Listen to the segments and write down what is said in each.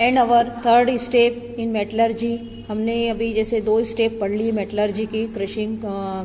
And our third step in metallurgy, हमने अभी जैसे 2 स्टेप पढ़ ली मेटलर्जी की, क्रशिंग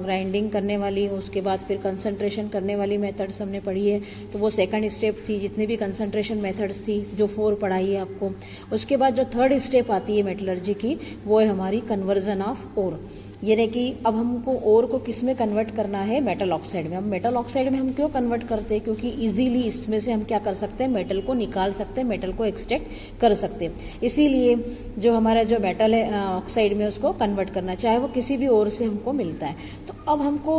ग्राइंडिंग करने वाली, उसके बाद फिर कंसंट्रेशन करने वाली मेथड्स हमने पढ़ी है, तो वो सेकंड स्टेप थी। जितनी भी कंसंट्रेशन मेथड्स थी जो 4 पढ़ाई है आपको, उसके बाद जो थर्ड स्टेप आती है मेटलर्जी की वो है हमारी कन्वर्जन ऑफ ओर, यानी कि अब हमको ओर को किस में कन्वर्ट करना है, मेटल ऑक्साइड में। अब मेटल ऑक्साइड में हम क्यों कन्वर्ट करते हैं, क्योंकि इजीली इसमें से हम क्या कर सकते हैं, मेटल को निकाल सकते हैं, मेटल को एक्सट्रैक्ट कर सकते हैं। इसीलिए जो हमारा जो मेटल है ऑक्साइड में उसको कन्वर्ट करना, चाहे वो किसी भी ओर से हमको मिलता है। तो अब हमको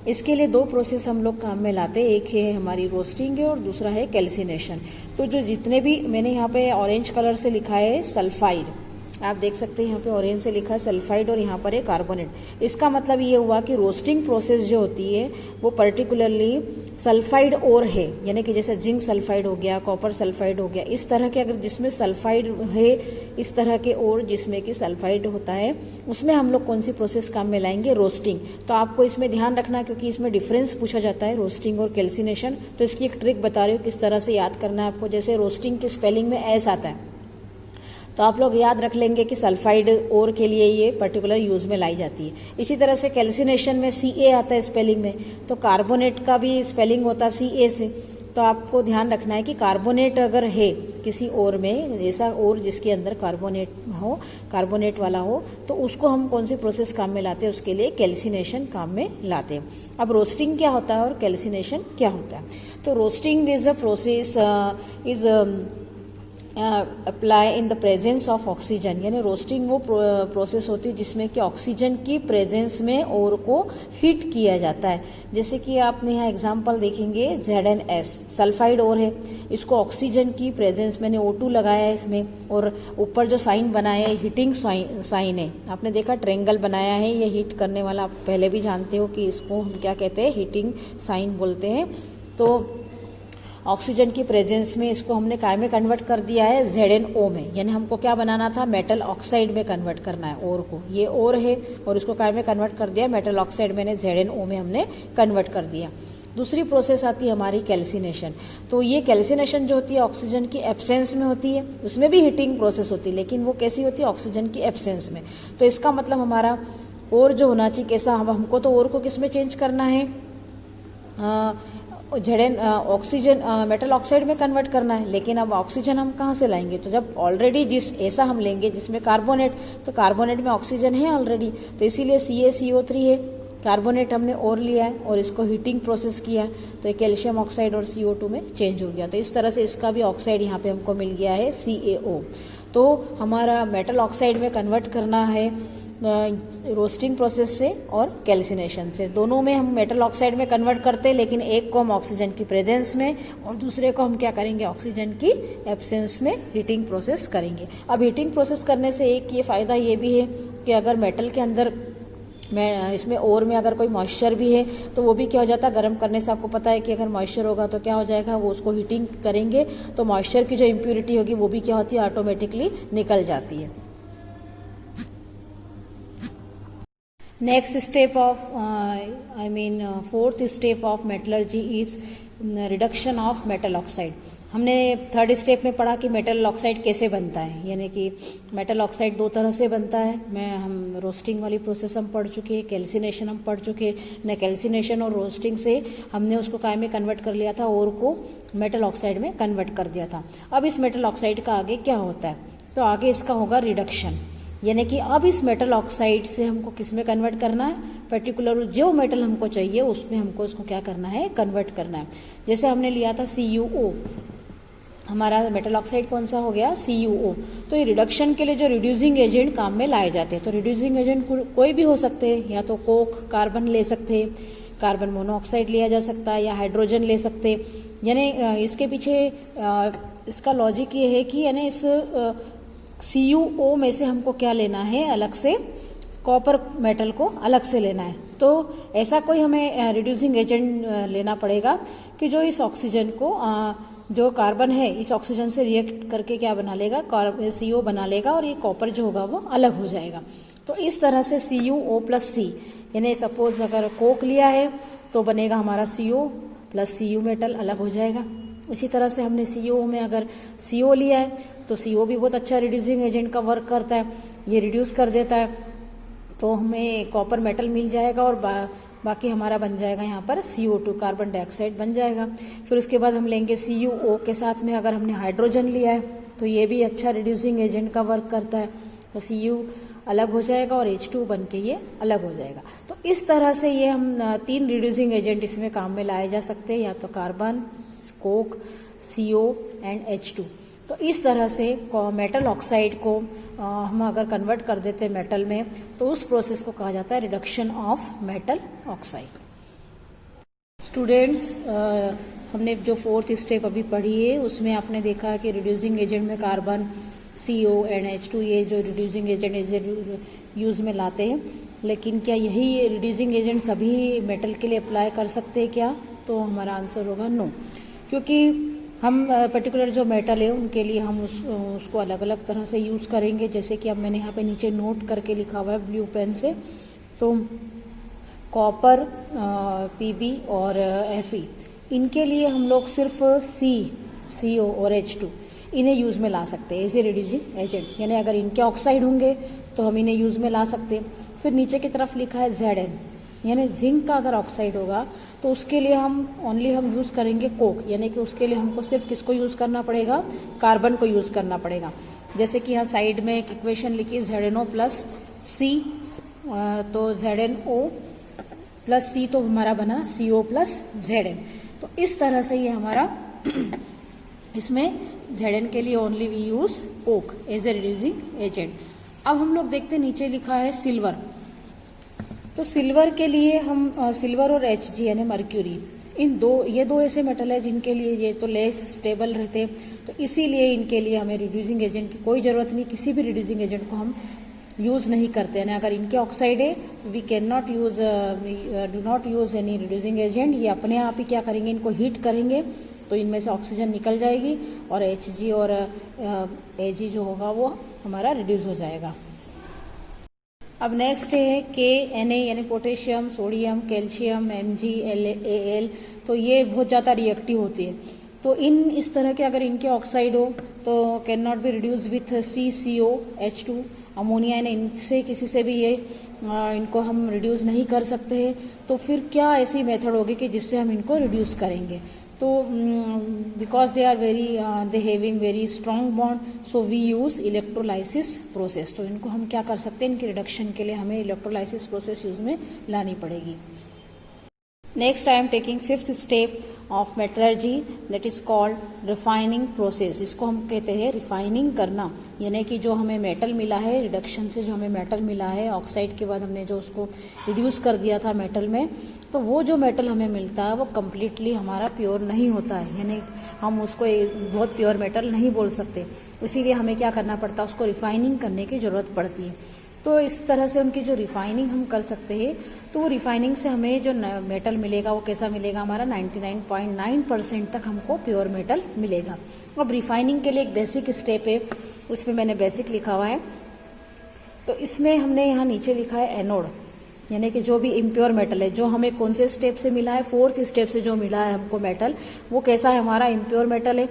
इसके लिए 2 प्रोसेस हम लोग काम में लाते हैं, एक है हमारी रोस्टिंग है और दूसरा है कैल्सिनेशन। तो जो जितने भी मैंने यहाँ पे ऑरेंज कलर से लिखा है सल्फाइड, आप देख सकते हैं यहाँ पे ऑरेंज से लिखा है सल्फाइड और यहाँ पर है कार्बोनेट। इसका मतलब ये हुआ कि रोस्टिंग प्रोसेस जो होती है वो पर्टिकुलरली सल्फाइड ओर है, यानी कि जैसे जिंक सल्फाइड हो गया, कॉपर सल्फाइड हो गया, इस तरह के अगर जिसमें सल्फाइड है, इस तरह के ओर जिसमें कि सल्फाइड होता है, उसमें हम लोग कौन सी प्रोसेस काम में लाएंगे, रोस्टिंग। तो आपको इसमें ध्यान रखना, क्योंकि इसमें डिफरेंस पूछा जाता है रोस्टिंग और कैल्सिनेशन। तो इसकी एक ट्रिक बता रही हूँ किस तरह से याद करना है आपको। जैसे रोस्टिंग के स्पेलिंग में एस आता है, तो आप लोग याद रख लेंगे कि सल्फाइड ओर के लिए ये पर्टिकुलर यूज में लाई जाती है। इसी तरह से कैल्सिनेशन में CA आता है स्पेलिंग में, तो कार्बोनेट का भी स्पेलिंग होता है CA से। तो आपको ध्यान रखना है कि कार्बोनेट अगर है किसी ओर में, ऐसा ओर जिसके अंदर कार्बोनेट हो, कार्बोनेट वाला हो, तो उसको हम कौन सी प्रोसेस काम में लाते हैं, उसके लिए कैल्सिनेशन काम में लाते हैं। अब रोस्टिंग क्या होता है और कैल्सिनेशन क्या होता है। तो roasting is a process is apply in the presence of oxygen, यानी रोस्टिंग वो प्रोसेस होती है जिसमें कि ऑक्सीजन की प्रेजेंस में ओर को हीट किया जाता है। जैसे कि आपने यहाँ एग्जांपल देखेंगे ZnS सल्फाइड ओर है, इसको ऑक्सीजन की प्रेजेंस, मैंने O2 लगाया है इसमें, और ऊपर जो साइन बनाया है हीटिंग साइन है, आपने देखा ट्रेंगल बनाया है, ये हीट करने वाला आप पहले भी जानते हो कि इसको हम क्या कहते हैं, हीटिंग साइन बोलते हैं। तो ऑक्सीजन की प्रेजेंस में इसको हमने काय में कन्वर्ट कर दिया है, ZnO में, यानी हमको क्या बनाना था, मेटल ऑक्साइड में कन्वर्ट करना है ओर को। ये ओर है और इसको काय में कन्वर्ट कर दिया, मेटल ऑक्साइड मैंने ZnO में हमने कन्वर्ट कर दिया। दूसरी प्रोसेस आती है हमारी कैल्सिनेशन। तो ये कैल्सिनेशन जो होती है ऑक्सीजन की एब्सेंस में होती है, उसमें भी हीटिंग प्रोसेस होती है, लेकिन वो कैसी होती है, ऑक्सीजन की एब्सेंस में। तो इसका मतलब हमारा ओर जो होना चाहिए कैसा, हमको तो ओर को किस में चेंज करना है, ऑक्सीजन मेटल ऑक्साइड में कन्वर्ट करना है। लेकिन अब ऑक्सीजन हम कहाँ से लाएंगे, तो जब ऑलरेडी जिस ऐसा हम लेंगे जिसमें कार्बोनेट, तो कार्बोनेट में ऑक्सीजन है ऑलरेडी, तो इसीलिए CaCO3 है, कार्बोनेट हमने और लिया है और इसको हीटिंग प्रोसेस किया है, तो कैल्शियम ऑक्साइड और CO2 में चेंज हो गया। तो इस तरह से इसका भी ऑक्साइड यहाँ पे हमको मिल गया है CaO। तो हमारा मेटल ऑक्साइड में कन्वर्ट करना है रोस्टिंग प्रोसेस से और कैल्सिनेशन से। दोनों में हम मेटल ऑक्साइड में कन्वर्ट करते हैं, लेकिन एक को हम ऑक्सीजन की प्रेजेंस में और दूसरे को हम क्या करेंगे, ऑक्सीजन की एब्सेंस में हीटिंग प्रोसेस करेंगे। अब हीटिंग प्रोसेस करने से एक ये फायदा ये भी है कि अगर मेटल के अंदर इसमें ओर में अगर कोई मॉइस्चर भी है तो वो भी क्या हो जाता है, गर्म करने से आपको पता है कि अगर मॉइस्चर होगा तो क्या हो जाएगा, वो उसको हीटिंग करेंगे तो मॉइस्चर की जो इम्प्यूरिटी होगी वो भी क्या होती है, ऑटोमेटिकली निकल जाती है। Next step of fourth step of metallurgy is reduction of metal oxide. हमने थर्ड स्टेप में पढ़ा कि मेटल ऑक्साइड कैसे बनता है, यानी कि मेटल ऑक्साइड 2 तरह से बनता है। हम रोस्टिंग वाली प्रोसेस हम पढ़ चुके हैं, कैल्सिनेशन हम पढ़ चुके हैं। कैल्सिनेशन और रोस्टिंग से हमने उसको काय में कन्वर्ट कर लिया था, ओर को मेटल ऑक्साइड में कन्वर्ट कर दिया था। अब इस मेटल ऑक्साइड का आगे क्या होता है, तो आगे इसका होगा रिडक्शन, यानी कि अब इस मेटल ऑक्साइड से हमको किस में कन्वर्ट करना है, पर्टिकुलर जो मेटल हमको चाहिए उसमें हमको उसको क्या करना है, कन्वर्ट करना है। जैसे हमने लिया था CuO, हमारा मेटल ऑक्साइड कौन सा हो गया, CuO। तो ये रिडक्शन के लिए जो रिड्यूसिंग एजेंट काम में लाए जाते हैं, तो रिड्यूसिंग एजेंट कोई भी हो सकते हैं, या तो कोक कार्बन ले सकते हैं, कार्बन मोनोऑक्साइड लिया जा सकता है, या हाइड्रोजन ले सकते हैं। यानी इसके पीछे इसका लॉजिक ये है कि यानी इस CuO में से हमको क्या लेना है, अलग से कॉपर मेटल को अलग से लेना है। तो ऐसा कोई हमें रिड्यूसिंग एजेंट लेना पड़ेगा कि जो इस ऑक्सीजन को जो कार्बन है इस ऑक्सीजन से रिएक्ट करके क्या बना लेगा, CO बना लेगा, और ये कॉपर जो होगा वो अलग हो जाएगा। तो इस तरह से CuO+C, यानी सपोज अगर कोक लिया है तो बनेगा हमारा CO+Cu मेटल अलग हो जाएगा, इसी तरह से हमने CO में अगर CO लिया है तो CO भी बहुत अच्छा रिड्यूसिंग एजेंट का वर्क करता है, ये रिड्यूस कर देता है, तो हमें कॉपर मेटल मिल जाएगा और बाकी हमारा बन जाएगा यहाँ पर CO2 कार्बन डाइऑक्साइड बन जाएगा। फिर उसके बाद हम लेंगे CuO के साथ में अगर हमने हाइड्रोजन लिया है तो ये भी अच्छा रिड्यूसिंग एजेंट का वर्क करता है, तो Cu अलग हो जाएगा और H2 बन के ये अलग हो जाएगा। तो इस तरह से ये हम 3 रिड्यूसिंग एजेंट इसमें काम में लाए जा सकते हैं, या तो carbon, Coke, CO and H2। तो इस तरह से मेटल ऑक्साइड को हम अगर कन्वर्ट कर देते हैं मेटल में तो उस प्रोसेस को कहा जाता है reduction of metal oxide. Students, हमने जो 4th स्टेप अभी पढ़ी है उसमें आपने देखा कि रिड्यूसिंग एजेंट में कार्बन, CO एंड H2 ये जो रिड्यूसिंग एजेंट यूज़ में लाते हैं, लेकिन क्या यही रिड्यूसिंग एजेंट सभी मेटल के लिए अप्लाई कर सकते हैं क्या? तो हमारा आंसर होगा नो, क्योंकि हम पर्टिकुलर जो मेटल है उनके लिए हम उसको अलग अलग तरह से यूज़ करेंगे। जैसे कि अब मैंने यहाँ पे नीचे नोट करके लिखा हुआ है ब्लू पेन से, तो कॉपर, Pb और Fe इनके लिए हम लोग सिर्फ CO और H2 इन्हें यूज़ में ला सकते हैं एज ए रिड्यूसिंग एजेंट, यानी अगर इनके ऑक्साइड होंगे तो हम इन्हें यूज़ में ला सकते हैं। फिर नीचे की तरफ लिखा है Zn, यानी जिंक का अगर ऑक्साइड होगा तो उसके लिए हम यूज़ करेंगे कोक, यानी कि उसके लिए हमको सिर्फ किसको यूज़ करना पड़ेगा? कार्बन को यूज़ करना पड़ेगा। जैसे कि यहाँ साइड में एक इक्वेशन लिखी ZNO प्लस C, तो ZNO प्लस C तो हमारा बना CO प्लस Zn। तो इस तरह से ये हमारा इसमें Zn के लिए only we use coke as a reducing agent. अब हम लोग देखते हैं नीचे लिखा है सिल्वर, तो सिल्वर के लिए हम सिल्वर और Hg यानी मर्क्यूरी, ये दो ऐसे मेटल है जिनके लिए ये तो लेस स्टेबल रहते हैं, तो इसीलिए इनके लिए हमें रिड्यूसिंग एजेंट की कोई ज़रूरत नहीं, किसी भी रिड्यूसिंग एजेंट को हम यूज़ नहीं करते हैं। अगर इनके ऑक्साइड है तो we can not use, do not use any reducing agent. ये अपने आप ही क्या करेंगे, इनको हीट करेंगे तो इनमें से ऑक्सीजन निकल जाएगी और Hg और Ag जो होगा वो हमारा रिड्यूस हो जाएगा। अब नेक्स्ट है Na यानी potassium, sodium, calcium, Mg, Al, तो ये बहुत ज़्यादा रिएक्टिव होती है, तो इस तरह के अगर इनके ऑक्साइड हो तो can not be reduce with CCO H2, ammonia यानी इनसे किसी से भी ये इनको हम रिड्यूस नहीं कर सकते हैं। तो फिर क्या ऐसी मेथड होगी कि जिससे हम इनको रिड्यूस करेंगे? तो because they having very strong bond, so we use electrolysis process. तो इनको हम क्या कर सकते हैं, इनके रिडक्शन के लिए हमें इलेक्ट्रोलाइसिस प्रोसेस यूज में लानी पड़ेगी। Next I am taking 5th step of metallurgy, that is called refining process. इसको हम कहते हैं रिफाइनिंग करना, यानी कि जो हमें मेटल मिला है, रिडक्शन से जो हमें मेटल मिला है, ऑक्साइड के बाद हमने जो उसको रिड्यूस कर दिया था मेटल में, तो वो जो मेटल हमें मिलता है वो कम्प्लीटली हमारा प्योर नहीं होता है, यानी हम उसको बहुत प्योर मेटल नहीं बोल सकते। इसीलिए हमें क्या करना पड़ता है, उसको रिफाइनिंग करने की ज़रूरत पड़ती है। तो इस तरह से उनकी जो रिफाइनिंग हम कर सकते हैं, तो वो रिफाइनिंग से हमें जो मेटल मिलेगा वो कैसा मिलेगा, हमारा 99.9% तक हमको प्योर मेटल मिलेगा। अब रिफाइनिंग के लिए एक बेसिक स्टेप है, उसमें मैंने बेसिक लिखा हुआ है, तो इसमें हमने यहाँ नीचे लिखा है एनोड, यानी कि जो भी इम्प्योर मेटल है, जो हमें कौन से स्टेप से मिला है, 4th स्टेप से जो मिला है हमको मेटल, वो कैसा है, हमारा इम्प्योर मेटल है,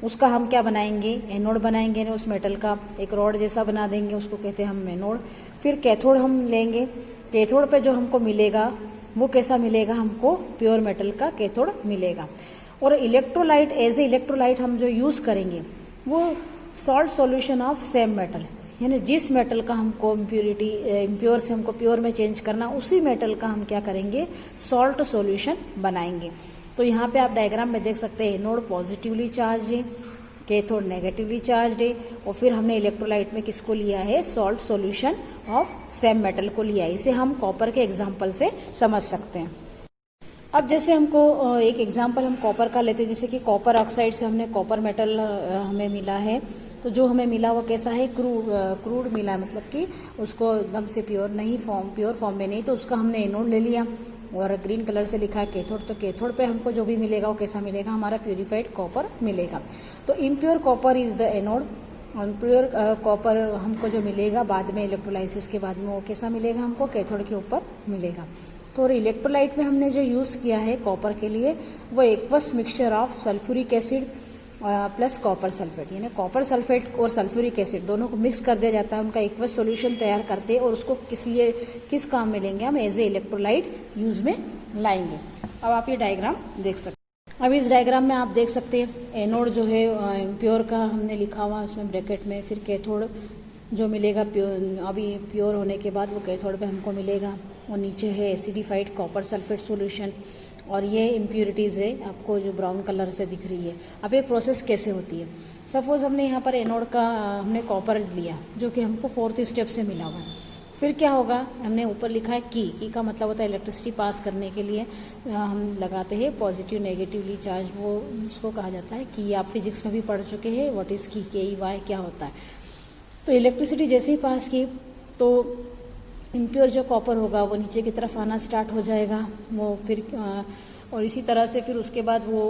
उसका हम क्या बनाएंगे, एनोड बनाएंगे। उस मेटल का एक रॉड जैसा बना देंगे, उसको कहते हैं हम एनोड। फिर कैथोड हम लेंगे, कैथोड पे जो हमको मिलेगा वो कैसा मिलेगा, हमको प्योर मेटल का कैथोड मिलेगा। और इलेक्ट्रोलाइट, एज ए इलेक्ट्रोलाइट हम जो यूज़ करेंगे वो salt solution of same metal, यानी जिस मेटल का हमको इम्प्योर से हमको प्योर में चेंज करना, उसी मेटल का हम क्या करेंगे, सॉल्ट सॉल्यूशन बनाएंगे। तो यहाँ पे आप डायग्राम में देख सकते हैं, एनोड पॉजिटिवली चार्ज है, कैथोड नेगेटिवली चार्ज है, और फिर हमने इलेक्ट्रोलाइट में किसको लिया है, salt solution of same metal को लिया है। इसे हम कॉपर के एग्जाम्पल से समझ सकते हैं। अब जैसे हमको एक एग्जाम्पल हम कॉपर का लेते हैं, जैसे कि कॉपर ऑक्साइड से हमने कॉपर मेटल हमें मिला है, तो जो हमें मिला वो कैसा है, क्रूड मिला है, मतलब कि उसको एकदम से प्योर फॉर्म में नहीं, तो उसका हमने एनोड ले लिया और ग्रीन कलर से लिखा है कैथोड। तो कैथोड पे हमको जो भी मिलेगा वो कैसा मिलेगा, हमारा प्यूरिफाइड कॉपर मिलेगा। तो impure copper is the anode, pure copper हमको जो मिलेगा बाद में इलेक्ट्रोलाइसिस के बाद में वो कैसा मिलेगा, हमको कैथोड के ऊपर मिलेगा। तो और इलेक्ट्रोलाइट में हमने जो यूज़ किया है कॉपर के लिए वो aqueous mixture of sulphuric acid plus copper sulphate, यानी कॉपर सल्फेट और सल्फ्यूरिक एसिड दोनों को मिक्स कर दिया जाता है, उनका एक्वस सॉल्यूशन तैयार करते हैं और उसको किस काम में लेंगे हम, एज ए इलेक्ट्रोलाइट यूज में लाएंगे। अब आप ये डायग्राम देख सकते हैं। अब इस डायग्राम में आप देख सकते हैं एनोड जो है प्योर का हमने लिखा हुआ उसमें ब्रैकेट में, फिर कैथोड जो मिलेगा प्योर, अभी प्योर होने के बाद वो कैथोड पे हमको मिलेगा, और नीचे है एसिडिफाइड कॉपर सल्फेट सॉल्यूशन, और ये इम्प्यूरिटीज़ है आपको जो ब्राउन कलर से दिख रही है। अब ये प्रोसेस कैसे होती है, सपोज हमने यहाँ पर एनोड का हमने कॉपर लिया जो कि हमको 4th स्टेप से मिला हुआ है, फिर क्या होगा, हमने ऊपर लिखा है की का मतलब होता है इलेक्ट्रिसिटी पास करने के लिए हम लगाते हैं पॉजिटिव नेगेटिवली चार्ज, वो उसको कहा जाता है की। आप फिजिक्स में भी पढ़ चुके हैं व्हाट इज़ की, KEY क्या होता है। तो इलेक्ट्रिसिटी जैसे ही पास की तो इम्प्योर जो कॉपर होगा वो नीचे की तरफ आना स्टार्ट हो जाएगा, वो फिर और इसी तरह से फिर उसके बाद वो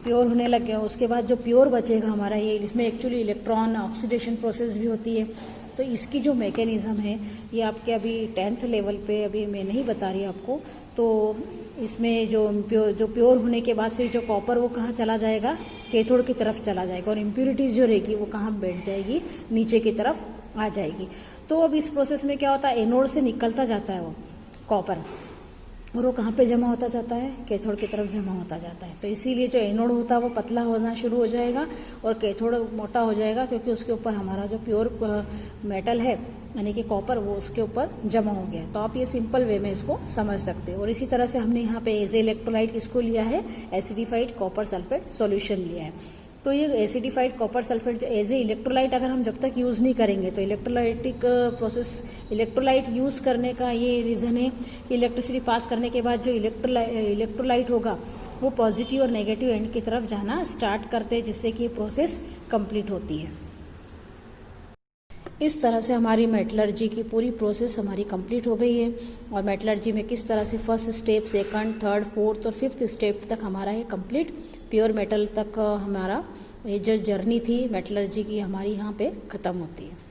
प्योर होने लग गया। उसके बाद जो प्योर बचेगा हमारा, ये इसमें एक्चुअली इलेक्ट्रॉन ऑक्सीडेशन प्रोसेस भी होती है, तो इसकी जो मैकेनिज्म है ये आपके अभी 10th लेवल पे अभी मैं नहीं बता रही आपको। तो इसमें जो प्योर होने के बाद फिर जो कॉपर वो कहाँ चला जाएगा, कैथोड की तरफ चला जाएगा, और इम्प्यूरिटीज़ जो रहेगी वो कहाँ बैठ जाएगी, नीचे की तरफ आ जाएगी। तो अब इस प्रोसेस में क्या होता है, एनोड से निकलता जाता है वो कॉपर, और वो कहाँ पे जमा होता जाता है, कैथोड की तरफ जमा होता जाता है। तो इसीलिए जो एनोड होता है वो पतला होना शुरू हो जाएगा और कैथोड मोटा हो जाएगा, क्योंकि उसके ऊपर हमारा जो प्योर मेटल है यानी कि कॉपर वो उसके ऊपर जमा हो गया। तो आप ये सिंपल वे में इसको समझ सकते हैं। और इसी तरह से हमने यहाँ पे एज ए इलेक्ट्रोलाइट किसको लिया है, एसिडिफाइड कॉपर सल्फेट सॉल्यूशन लिया है। तो ये acidified copper sulphate as a electrolyte अगर हम जब तक यूज़ नहीं करेंगे तो इलेक्ट्रोलाइटिक प्रोसेस, इलेक्ट्रोलाइट यूज़ करने का ये रीज़न है कि इलेक्ट्रिसिटी पास करने के बाद जो इलेक्ट्रोलाइट होगा वो पॉजिटिव और नेगेटिव एंड की तरफ जाना स्टार्ट करते हैं, जिससे कि ये प्रोसेस कंप्लीट होती है। इस तरह से हमारी मेटलर्जी की पूरी प्रोसेस हमारी कंप्लीट हो गई है। और मेटलर्जी में किस तरह से first step, second, third, fourth और 5th स्टेप तक हमारा ये कंप्लीट प्योर मेटल तक हमारा ये जो जर्नी थी मेटलर्जी की हमारी यहाँ पे ख़त्म होती है।